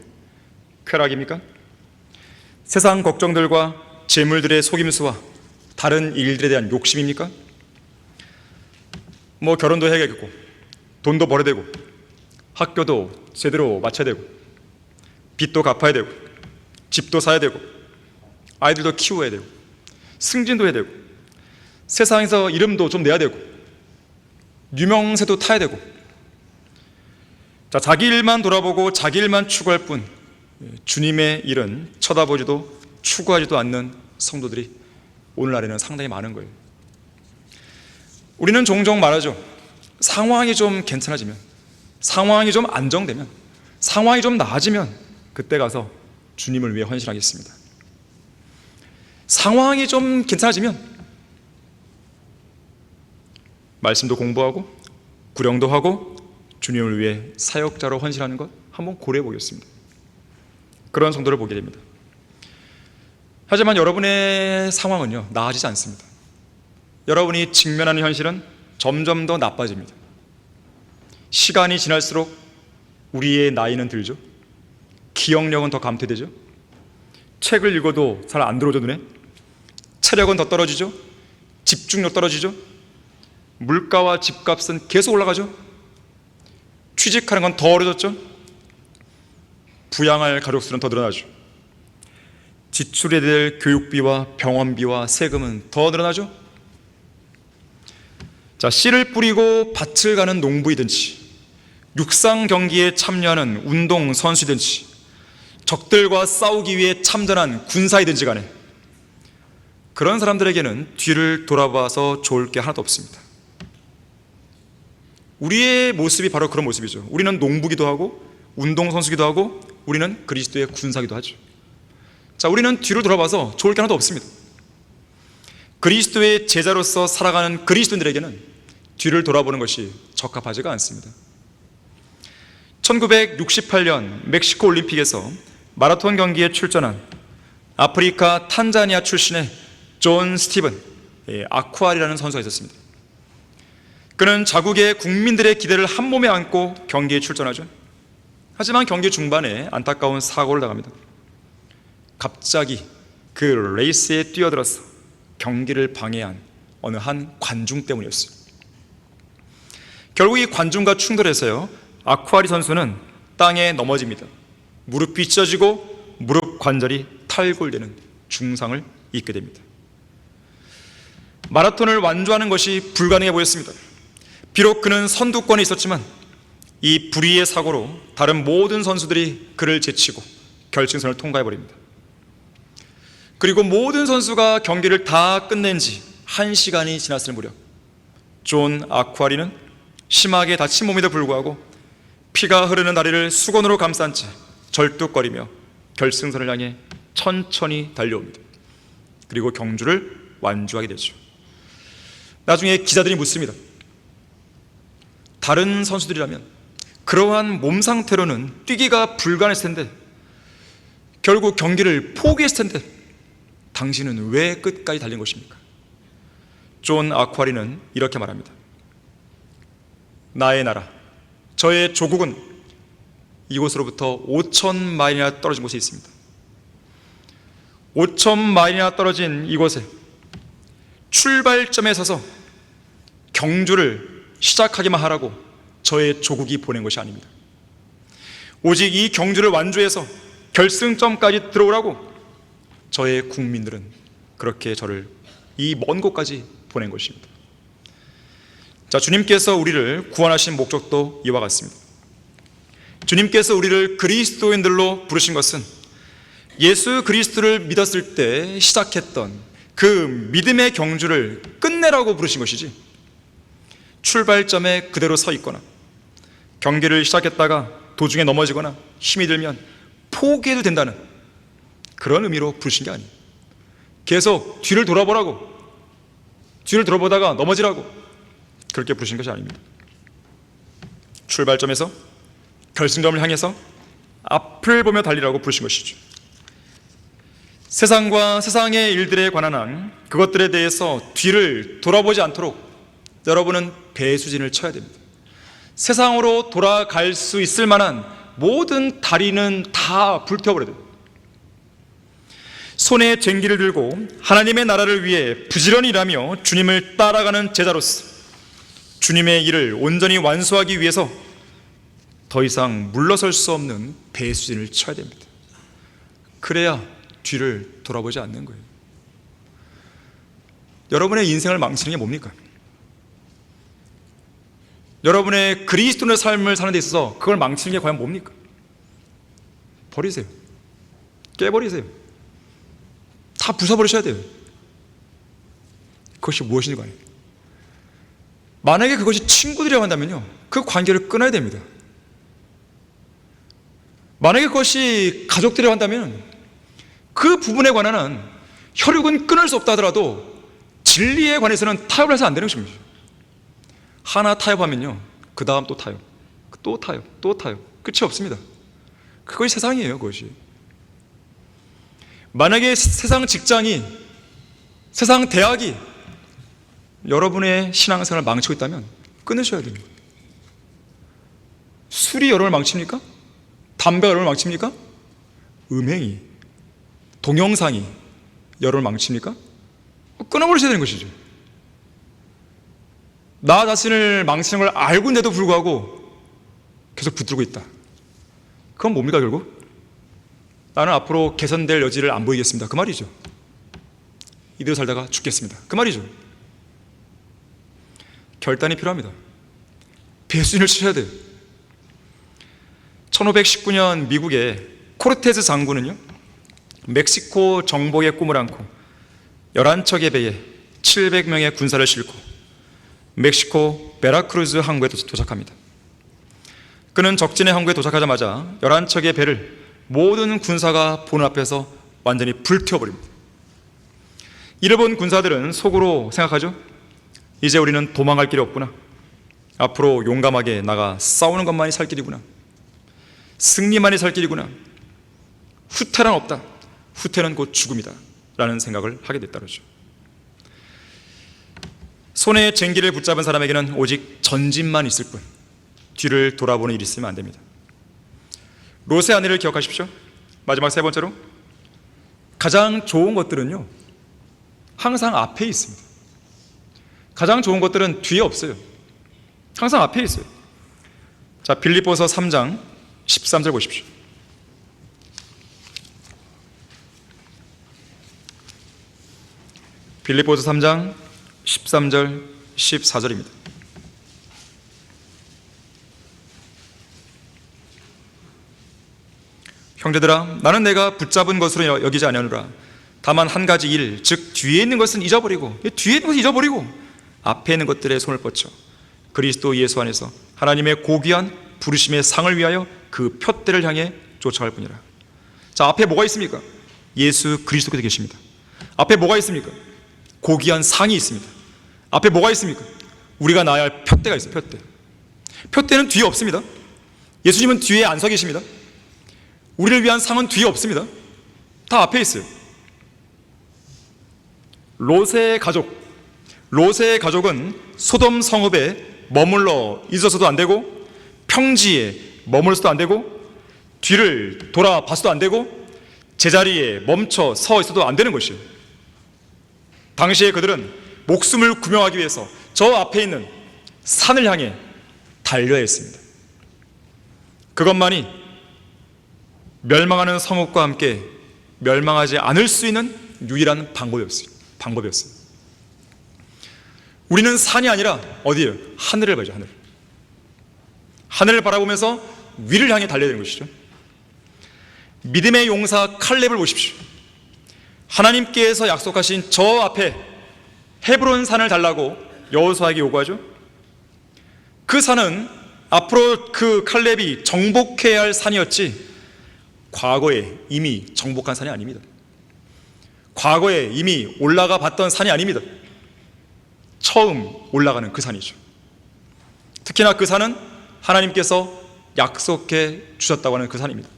쾌락입니까? 세상 걱정들과 재물들의 속임수와 다른 일들에 대한 욕심입니까? 결혼도 해야겠고 돈도 벌어야 되고 학교도 제대로 마쳐야 되고 빚도 갚아야 되고 집도 사야 되고 아이들도 키워야 되고 승진도 해야 되고 세상에서 이름도 좀 내야 되고 유명세도 타야 되고, 자, 자기 일만 돌아보고 자기 일만 추구할 뿐 주님의 일은 쳐다보지도 추구하지도 않는 성도들이 오늘날에는 상당히 많은 거예요. 우리는 종종 말하죠. 상황이 좀 괜찮아지면, 상황이 좀 안정되면, 상황이 좀 나아지면 그때 가서 주님을 위해 헌신하겠습니다. 상황이 좀 괜찮아지면 말씀도 공부하고 구령도 하고 주님을 위해 사역자로 헌신하는 것 한번 고려해 보겠습니다. 그런 성도를 보게 됩니다. 하지만 여러분의 상황은요, 나아지지 않습니다. 여러분이 직면하는 현실은 점점 더 나빠집니다. 시간이 지날수록 우리의 나이는 들죠. 기억력은 더 감퇴되죠. 책을 읽어도 잘 안 들어오죠, 눈에. 체력은 더 떨어지죠. 집중력 떨어지죠. 물가와 집값은 계속 올라가죠. 취직하는 건 더 어려졌죠. 부양할 가족 수는 더 늘어나죠. 지출해야 될 교육비와 병원비와 세금은 더 늘어나죠. 자, 씨를 뿌리고 밭을 가는 농부이든지, 육상 경기에 참여하는 운동 선수이든지, 적들과 싸우기 위해 참전한 군사이든지 간에 그런 사람들에게는 뒤를 돌아봐서 좋을 게 하나도 없습니다. 우리의 모습이 바로 그런 모습이죠. 우리는 농부기도 하고 운동선수기도 하고 우리는 그리스도의 군사기도 하죠. 자, 우리는 뒤를 돌아봐서 좋을 게 하나도 없습니다. 그리스도의 제자로서 살아가는 그리스도인들에게는 뒤를 돌아보는 것이 적합하지가 않습니다. 1968년 멕시코 올림픽에서 마라톤 경기에 출전한 아프리카 탄자니아 출신의 존 스티븐 아쿠아리라는 선수가 있었습니다. 그는 자국의 국민들의 기대를 한 몸에 안고 경기에 출전하죠. 하지만 경기 중반에 안타까운 사고를 당합니다. 갑자기 그 레이스에 뛰어들어서 경기를 방해한 어느 한 관중 때문이었어요. 결국 이 관중과 충돌해서요, 아쿠아리 선수는 땅에 넘어집니다. 무릎이 찢어지고 무릎 관절이 탈골되는 중상을 입게 됩니다. 마라톤을 완주하는 것이 불가능해 보였습니다. 비록 그는 선두권에 있었지만 이 불의의 사고로 다른 모든 선수들이 그를 제치고 결승선을 통과해버립니다. 그리고 모든 선수가 경기를 다 끝낸 지 1시간이 지났을 무렵 존 아쿠아리는 심하게 다친 몸에도 불구하고 피가 흐르는 다리를 수건으로 감싼 채 절뚝거리며 결승선을 향해 천천히 달려옵니다. 그리고 경주를 완주하게 되죠. 나중에 기자들이 묻습니다. 다른 선수들이라면 그러한 몸 상태로는 뛰기가 불가능했을 텐데, 결국 경기를 포기했을 텐데 당신은 왜 끝까지 달린 것입니까? 존 아쿠아리는 이렇게 말합니다. 나의 나라, 저의 조국은 이곳으로부터 5,000마일이나 떨어진 곳에 있습니다. 5,000마일이나 떨어진 이곳에 출발점에 서서 경주를 시작하기만 하라고 저의 조국이 보낸 것이 아닙니다. 오직 이 경주를 완주해서 결승점까지 들어오라고 저의 국민들은 그렇게 저를 이 먼 곳까지 보낸 것입니다. 자, 주님께서 우리를 구원하신 목적도 이와 같습니다. 주님께서 우리를 그리스도인들로 부르신 것은 예수 그리스도를 믿었을 때 시작했던 그 믿음의 경주를 끝내라고 부르신 것이지, 출발점에 그대로 서 있거나 경기를 시작했다가 도중에 넘어지거나 힘이 들면 포기해도 된다는 그런 의미로 부르신 게 아니에요. 계속 뒤를 돌아보라고, 뒤를 돌아보다가 넘어지라고 그렇게 부르신 것이 아닙니다. 출발점에서 결승점을 향해서 앞을 보며 달리라고 부르신 것이죠. 세상과 세상의 일들에 관한 한 그것들에 대해서 뒤를 돌아보지 않도록 여러분은 배수진을 쳐야 됩니다. 세상으로 돌아갈 수 있을 만한 모든 다리는 다 불태워버려야 됩니다. 손에 쟁기를 들고 하나님의 나라를 위해 부지런히 일하며 주님을 따라가는 제자로서 주님의 일을 온전히 완수하기 위해서 더 이상 물러설 수 없는 배수진을 쳐야 됩니다. 그래야 뒤를 돌아보지 않는 거예요. 여러분의 인생을 망치는 게 뭡니까? 여러분의 그리스도의 삶을 사는 데 있어서 그걸 망치는 게 과연 뭡니까? 버리세요. 깨버리세요. 다 부숴버리셔야 돼요. 그것이 무엇인지 아니에요. 만약에 그것이 친구들이라고 한다면요, 그 관계를 끊어야 됩니다. 만약에 그것이 가족들이라고 한다면 그 부분에 관한 혈육은 끊을 수 없다 하더라도 진리에 관해서는 타협을 해서 안 되는 것입니다. 하나 타협하면요, 그 다음 또 타협, 또 타협, 또 타협, 끝이 없습니다. 그것이 세상이에요. 그것이 만약에 세상 직장이, 세상 대학이 여러분의 신앙생활을 망치고 있다면 끊으셔야 됩니다. 술이 여러분을 망칩니까? 담배가 여러분을 망칩니까? 음행이, 동영상이 여러분을 망칩니까? 끊어버리셔야 되는 것이죠. 나 자신을 망치는 걸 알고 있는데도 불구하고 계속 붙들고 있다. 그건 뭡니까 결국? 나는 앞으로 개선될 여지를 안 보이겠습니다. 그 말이죠. 이대로 살다가 죽겠습니다. 그 말이죠. 결단이 필요합니다. 배수진을 치셔야 돼요. 1519년 미국의 코르테즈 장군은요, 멕시코 정복의 꿈을 안고 11척의 배에 700명의 군사를 싣고 멕시코 베라크루즈 항구에 도착합니다. 그는 적진의 항구에 도착하자마자 11척의 배를 모든 군사가 보는 앞에서 완전히 불태워버립니다. 이를 본 군사들은 속으로 생각하죠. 이제 우리는 도망갈 길이 없구나. 앞으로 용감하게 나가 싸우는 것만이 살 길이구나. 승리만이 살 길이구나. 후퇴란 없다. 후퇴는 곧 죽음이다 라는 생각을 하게 됐다죠. 손에 쟁기를 붙잡은 사람에게는 오직 전진만 있을 뿐 뒤를 돌아보는 일이 있으면 안 됩니다. 롯의 아내를 기억하십시오. 마지막 세 번째로, 가장 좋은 것들은요 항상 앞에 있습니다. 가장 좋은 것들은 뒤에 없어요. 항상 앞에 있어요. 자, 빌립보서 3장 13절 보십시오. 빌립보서 3장 13절 14절입니다. 형제들아, 나는 내가 붙잡은 것으로 여기지 아니하노라. 다만 한 가지 일, 즉 뒤에 있는 것은 잊어버리고, 뒤에 있는 것은 잊어버리고 앞에 있는 것들에 손을 뻗쳐 그리스도 예수 안에서 하나님의 고귀한 부르심의 상을 위하여 그 표대를 향해 쫓아갈 뿐이라. 자, 앞에 뭐가 있습니까? 예수 그리스도께서 계십니다. 앞에 뭐가 있습니까? 고귀한 상이 있습니다. 앞에 뭐가 있습니까? 우리가 나아야 할 표대가 있어요. 표대. 표대는 뒤에 없습니다. 예수님은 뒤에 안 서 계십니다. 우리를 위한 상은 뒤에 없습니다. 다 앞에 있어요. 롯의 가족은 소돔 성읍에 머물러 있어서도 안 되고, 평지에 머물러서도 안 되고, 뒤를 돌아봐서도 안 되고, 제자리에 멈춰 서 있어도 안 되는 것이에요. 당시에 그들은 목숨을 구명하기 위해서 저 앞에 있는 산을 향해 달려야 했습니다. 그것만이 멸망하는 성읍과 함께 멸망하지 않을 수 있는 유일한 방법이었어요. 우리는 산이 아니라 어디예요? 하늘을 봐야죠. 하늘을 바라보면서 위를 향해 달려야 되는 것이죠. 믿음의 용사 칼렙을 보십시오. 하나님께서 약속하신 저 앞에 헤브론 산을 달라고 여호수아에게 요구하죠. 그 산은 앞으로 그 칼렙이 정복해야 할 산이었지, 과거에 이미 정복한 산이 아닙니다. 과거에 이미 올라가 봤던 산이 아닙니다. 처음 올라가는 그 산이죠. 특히나 그 산은 하나님께서 약속해 주셨다고 하는 그 산입니다.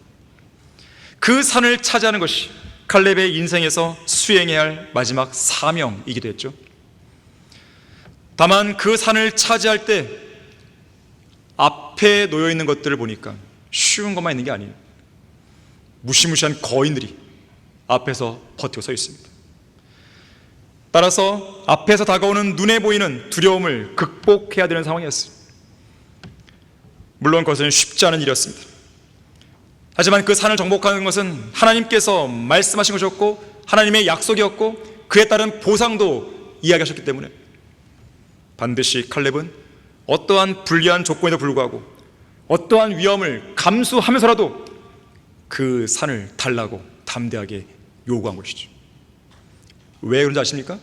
그 산을 차지하는 것이 칼렙의 인생에서 수행해야 할 마지막 사명이기도 했죠. 다만 그 산을 차지할 때 앞에 놓여 있는 것들을 보니까 쉬운 것만 있는 게 아니에요. 무시무시한 거인들이 앞에서 버티고 서 있습니다. 따라서 앞에서 다가오는 눈에 보이는 두려움을 극복해야 되는 상황이었어요. 물론 그것은 쉽지 않은 일이었습니다. 하지만 그 산을 정복하는 것은 하나님께서 말씀하신 것이었고, 하나님의 약속이었고, 그에 따른 보상도 이야기하셨기 때문에 반드시 칼렙은 어떠한 불리한 조건에도 불구하고 어떠한 위험을 감수하면서라도 그 산을 달라고 담대하게 요구한 것이죠. 왜 그런지 아십니까?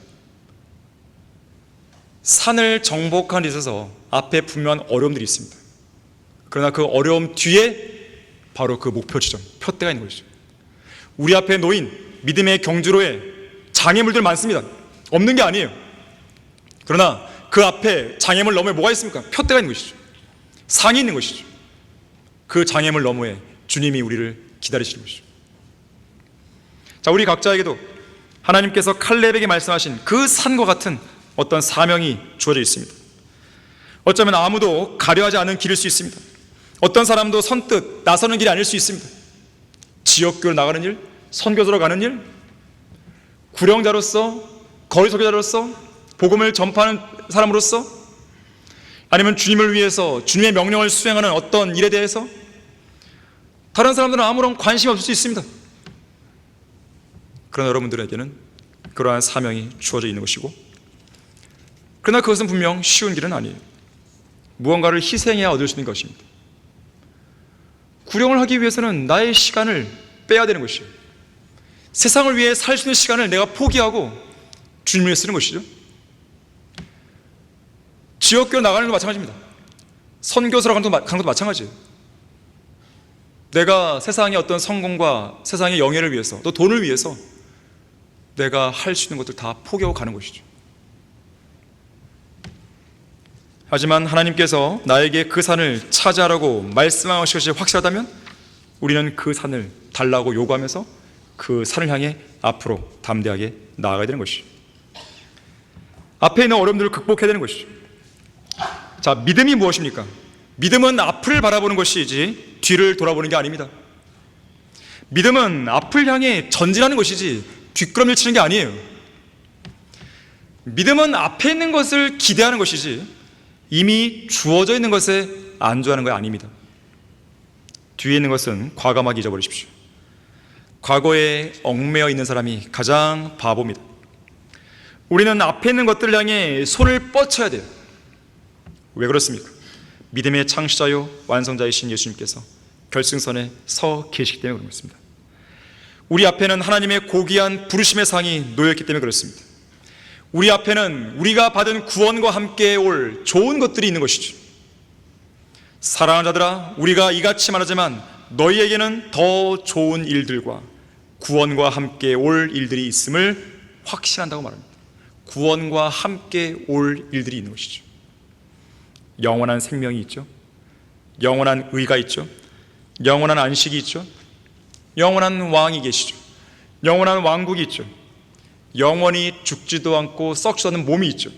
산을 정복하는 데 있어서 앞에 분명한 어려움들이 있습니다. 그러나 그 어려움 뒤에 바로 그 목표 지점, 표대가 있는 것이죠. 우리 앞에 놓인 믿음의 경주로에 장애물들 많습니다. 없는 게 아니에요. 그러나 그 앞에 장애물 너머에 뭐가 있습니까? 표대가 있는 것이죠. 상이 있는 것이죠. 그 장애물 너머에 주님이 우리를 기다리시는 것이죠. 자, 우리 각자에게도 하나님께서 칼렙에게 말씀하신 그 산과 같은 어떤 사명이 주어져 있습니다. 어쩌면 아무도 가려하지 않은 길일 수 있습니다. 어떤 사람도 선뜻 나서는 길이 아닐 수 있습니다. 지역교회로 나가는 일, 선교사로 가는 일, 구령자로서, 거리 설교자로서, 복음을 전파하는 사람으로서, 아니면 주님을 위해서 주님의 명령을 수행하는 어떤 일에 대해서 다른 사람들은 아무런 관심이 없을 수 있습니다. 그러나 여러분들에게는 그러한 사명이 주어져 있는 것이고, 그러나 그것은 분명 쉬운 길은 아니에요. 무언가를 희생해야 얻을 수 있는 것입니다. 구령을 하기 위해서는 나의 시간을 빼야 되는 것이에요. 세상을 위해 살 수 있는 시간을 내가 포기하고 주님을 위해 쓰는 것이죠. 지역교회 나가는 것도 마찬가지입니다. 선교사로 가는 것도 마찬가지예요. 내가 세상의 어떤 성공과 세상의 영예를 위해서, 또 돈을 위해서 내가 할 수 있는 것들 다 포기하고 가는 것이죠. 하지만 하나님께서 나에게 그 산을 차지하라고 말씀하신 것이 확실하다면 우리는 그 산을 달라고 요구하면서 그 산을 향해 앞으로 담대하게 나아가야 되는 것이죠. 앞에 있는 어려움들을 극복해야 되는 것이죠. 자, 믿음이 무엇입니까? 믿음은 앞을 바라보는 것이지 뒤를 돌아보는 게 아닙니다. 믿음은 앞을 향해 전진하는 것이지 뒷걸음질 치는 게 아니에요. 믿음은 앞에 있는 것을 기대하는 것이지 이미 주어져 있는 것에 안주하는 거 아닙니다. 뒤에 있는 것은 과감하게 잊어버리십시오. 과거에 얽매여 있는 사람이 가장 바보입니다. 우리는 앞에 있는 것들을 향해 손을 뻗쳐야 돼요. 왜 그렇습니까? 믿음의 창시자요 완성자이신 예수님께서 결승선에 서 계시기 때문에 그런 것입니다. 우리 앞에는 하나님의 고귀한 부르심의 상이 놓여있기 때문에 그렇습니다. 우리 앞에는 우리가 받은 구원과 함께 올 좋은 것들이 있는 것이죠. 사랑하는 자들아, 우리가 이같이 말하지만 너희에게는 더 좋은 일들과 구원과 함께 올 일들이 있음을 확신한다고 말합니다. 구원과 함께 올 일들이 있는 것이죠. 영원한 생명이 있죠. 영원한 의가 있죠. 영원한 안식이 있죠. 영원한 왕이 계시죠. 영원한 왕국이 있죠. 영원히 죽지도 않고 썩지도 않는 몸이 있죠.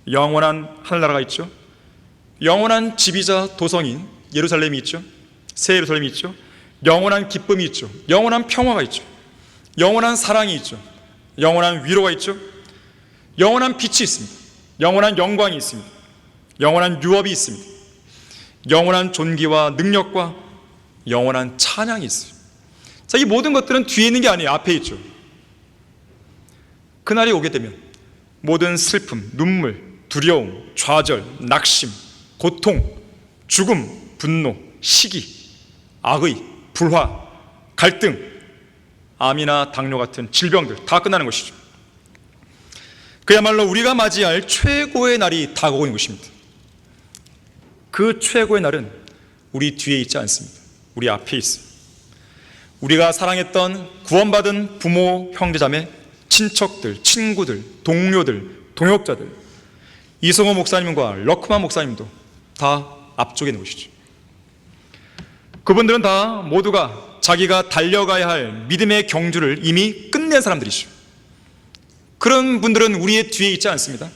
영원한 하늘나라가 있죠. 영원한 집이자 도성인 예루살렘이 있죠. 새 예루살렘이 있죠. 영원한 기쁨이 있죠. 영원한 평화가 있죠. 영원한 사랑이 있죠. 영원한 위로가 있죠. 영원한 빛이 있습니다. 영원한 영광이 있습니다. 영원한 유업이 있습니다. 영원한 존귀와 능력과 영원한 찬양이 있어요. 자, 이 모든 것들은 뒤에 있는 게 아니에요. 앞에 있죠. 그날이 오게 되면 모든 슬픔, 눈물, 두려움, 좌절, 낙심, 고통, 죽음, 분노, 시기, 악의, 불화, 갈등, 암이나 당뇨 같은 질병들 다 끝나는 것이죠. 그야말로 우리가 맞이할 최고의 날이 다가오고 있는 것입니다. 그 최고의 날은 우리 뒤에 있지 않습니다. 우리 앞에 있어요. 우리가 사랑했던 구원받은 부모, 형제자매, 친척들, 친구들, 동료들, 동역자들, 이성호 목사님과 러크만 목사님도 다 앞쪽에 있는 것이죠. 그분들은 다 모두가 자기가 달려가야 할 믿음의 경주를 이미 끝낸 사람들이죠. 그런 분들은 우리의 뒤에 있지 않습니다.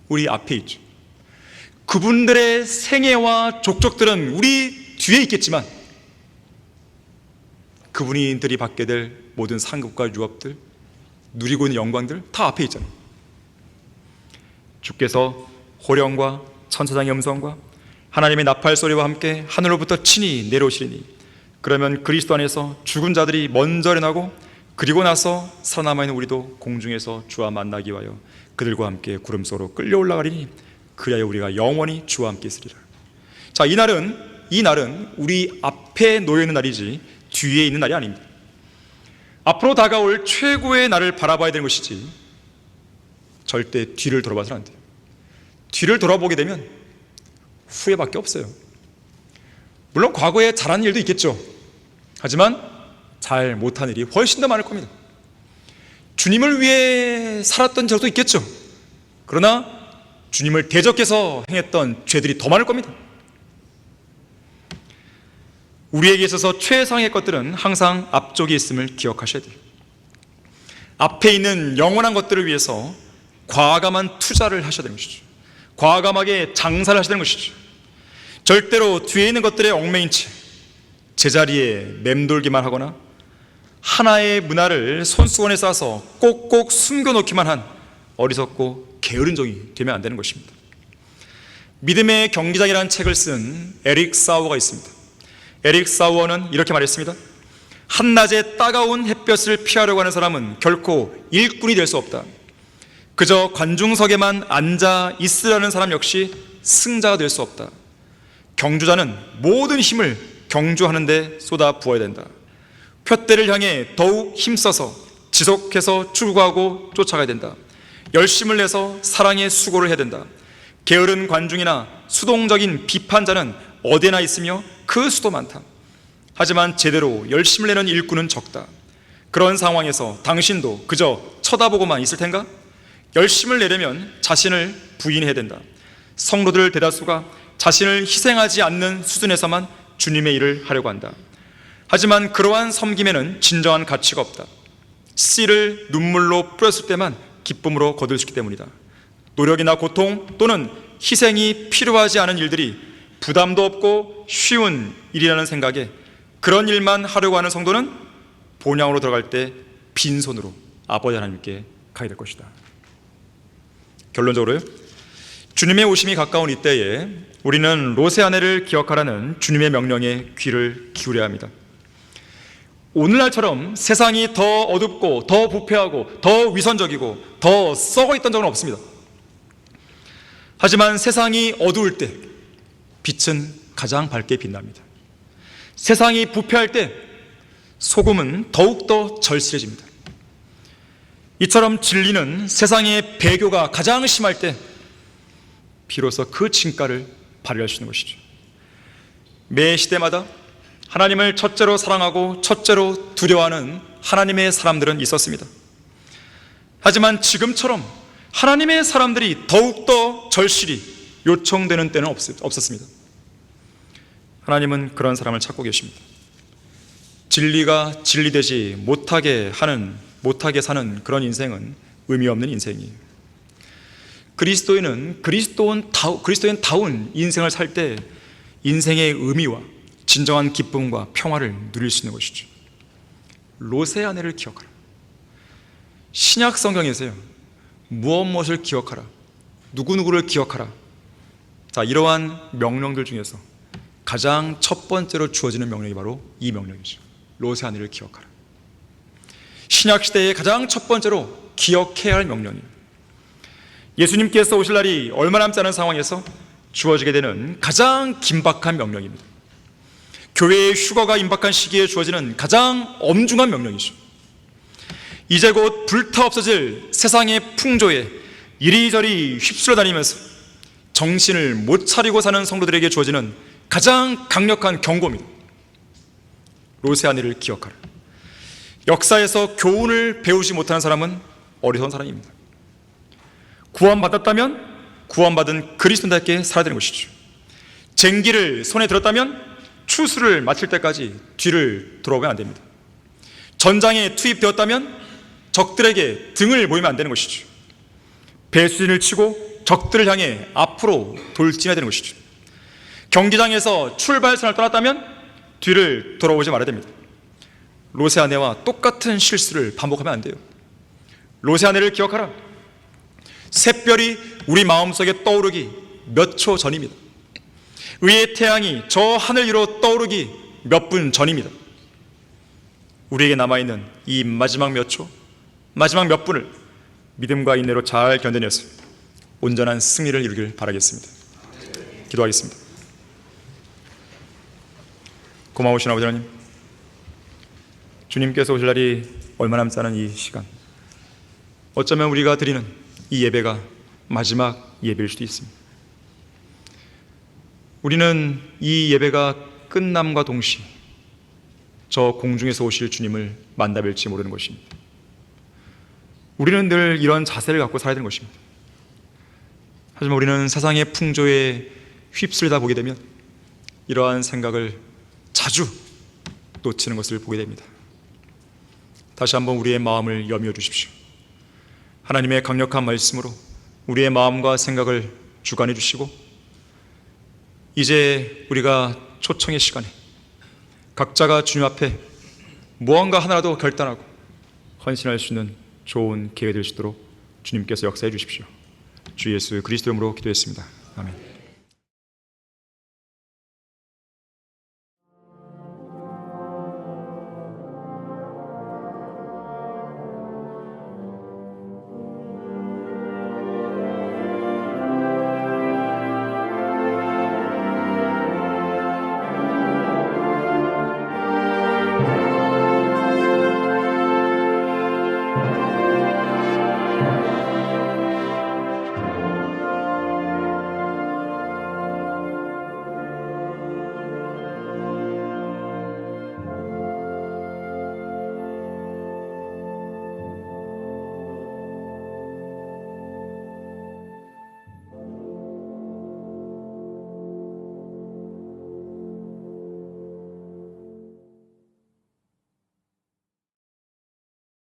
우리 앞에 있죠. 그분들의 생애와 족적들은 우리 뒤에 있겠지만 그분들이 받게 될 모든 상급과 유업들, 누리고 있는 영광들 다 앞에 있잖아요. 주께서 호령과 천사장의 음성과 하나님의 나팔 소리와 함께 하늘로부터 친히 내려오시리니 그러면 그리스도 안에서 죽은 자들이 먼저 일어나고 그리고 나서 살아남아 있는 우리도 공중에서 주와 만나기 위하여 그들과 함께 구름 속으로 끌려 올라가리니 그리하여 우리가 영원히 주와 함께 있으리라. 자, 이 날은 우리 앞에 놓여 있는 날이지 뒤에 있는 날이 아닙니다. 앞으로 다가올 최고의 날을 바라봐야 되는 것이지 절대 뒤를 돌아봐서는 안 돼요. 뒤를 돌아보게 되면 후회밖에 없어요. 물론 과거에 잘한 일도 있겠죠. 하지만 잘 못한 일이 훨씬 더 많을 겁니다. 주님을 위해 살았던 적도 있겠죠. 그러나 주님을 대적해서 행했던 죄들이 더 많을 겁니다. 우리에게 있어서 최상의 것들은 항상 앞쪽에 있음을 기억하셔야 돼요. 앞에 있는 영원한 것들을 위해서 과감한 투자를 하셔야 되는 것이죠. 과감하게 장사를 하셔야 되는 것이죠. 절대로 뒤에 있는 것들에 얽매인 채 제자리에 맴돌기만 하거나 하나의 문화를 손수건에 싸서 꼭꼭 숨겨놓기만 한 어리석고 게으른 종이 되면 안 되는 것입니다. 믿음의 경기장이라는 책을 쓴 에릭 사우어가 있습니다. 에릭 사우어는 이렇게 말했습니다. 한낮에 따가운 햇볕을 피하려고 하는 사람은 결코 일꾼이 될 수 없다. 그저 관중석에만 앉아 있으려는 사람 역시 승자가 될 수 없다. 경주자는 모든 힘을 경주하는 데 쏟아 부어야 된다. 표대를 향해 더욱 힘써서 지속해서 추구하고 쫓아가야 된다. 열심을 내서 사랑의 수고를 해야 된다. 게으른 관중이나 수동적인 비판자는 어디나 있으며 그 수도 많다. 하지만 제대로 열심을 내는 일꾼은 적다. 그런 상황에서 당신도 그저 쳐다보고만 있을 텐가? 열심을 내려면 자신을 부인해야 된다. 성도들 대다수가 자신을 희생하지 않는 수준에서만 주님의 일을 하려고 한다. 하지만 그러한 섬김에는 진정한 가치가 없다. 씨를 눈물로 뿌렸을 때만 기쁨으로 거둘 수 있기 때문이다. 노력이나 고통 또는 희생이 필요하지 않은 일들이 부담도 없고 쉬운 일이라는 생각에 그런 일만 하려고 하는 성도는 본향으로 들어갈 때 빈손으로 아버지 하나님께 가게 될 것이다. 결론적으로요, 주님의 오심이 가까운 이때에 우리는 롯의 아내를 기억하라는 주님의 명령에 귀를 기울여야 합니다. 오늘날처럼 세상이 더 어둡고 더 부패하고 더 위선적이고 더 썩어 있던 적은 없습니다. 하지만 세상이 어두울 때 빛은 가장 밝게 빛납니다. 세상이 부패할 때 소금은 더욱더 절실해집니다. 이처럼 진리는 세상의 배교가 가장 심할 때 비로소 그 진가를 발휘할 수 있는 것이죠. 매 시대마다 하나님을 첫째로 사랑하고 첫째로 두려워하는 하나님의 사람들은 있었습니다. 하지만 지금처럼 하나님의 사람들이 더욱더 절실히 요청되는 때는 없었습니다. 하나님은 그런 사람을 찾고 계십니다. 진리가 진리되지 못하게 사는 그런 인생은 의미 없는 인생이에요. 그리스도인다운 인생을 살 때 인생의 의미와 진정한 기쁨과 평화를 누릴 수 있는 것이죠. 롯의 아내를 기억하라. 신약 성경에서요, 무엇을 기억하라, 누구누구를 기억하라. 자, 이러한 명령들 중에서 가장 첫 번째로 주어지는 명령이 바로 이 명령이죠. 롯의 아내를 기억하라. 신약 시대에 가장 첫 번째로 기억해야 할 명령이에요. 예수님께서 오실 날이 얼마 남지 않은 상황에서 주어지게 되는 가장 긴박한 명령입니다. 교회의 휴거가 임박한 시기에 주어지는 가장 엄중한 명령이죠. 이제 곧 불타 없어질 세상의 풍조에 이리저리 휩쓸려 다니면서 정신을 못 차리고 사는 성도들에게 주어지는 가장 강력한 경고입니다. 롯의 아내를 기억하라. 역사에서 교훈을 배우지 못하는 사람은 어리석은 사람입니다. 구원받았다면 구원받은 그리스도인답게 살아야 되는 것이죠. 쟁기를 손에 들었다면 추수를 마칠 때까지 뒤를 돌아보면 안 됩니다. 전장에 투입되었다면 적들에게 등을 보이면 안 되는 것이죠. 배수진을 치고 적들을 향해 앞으로 돌진해야 되는 것이죠. 경기장에서 출발선을 떠났다면 뒤를 돌아보지 말아야 됩니다. 롯의 아내와 똑같은 실수를 반복하면 안 돼요. 롯의 아내를 기억하라. 샛별이 우리 마음속에 떠오르기 몇 초 전입니다. 의의 태양이 저 하늘 위로 떠오르기 몇 분 전입니다. 우리에게 남아있는 이 마지막 몇 초, 마지막 몇 분을 믿음과 인내로 잘 견뎌내서 온전한 승리를 이루길 바라겠습니다. 기도하겠습니다. 고마우신 아버지 하나님, 주님께서 오실 날이 얼마 남지 않은 이 시간, 어쩌면 우리가 드리는 이 예배가 마지막 예배일 수도 있습니다. 우리는 이 예배가 끝남과 동시에 저 공중에서 오실 주님을 만나뵐지 모르는 것입니다. 우리는 늘 이런 자세를 갖고 살아야 되는 것입니다. 하지만 우리는 세상의 풍조에 휩쓸다 보게 되면 이러한 생각을 자주 놓치는 것을 보게 됩니다. 다시 한번 우리의 마음을 여미어 주십시오. 하나님의 강력한 말씀으로 우리의 마음과 생각을 주관해 주시고, 이제 우리가 초청의 시간에 각자가 주님 앞에 무언가 하나라도 결단하고 헌신할 수 있는 좋은 기회 될 수 있도록 주님께서 역사해 주십시오. 주 예수 그리스도 이름으로 기도했습니다. 아멘.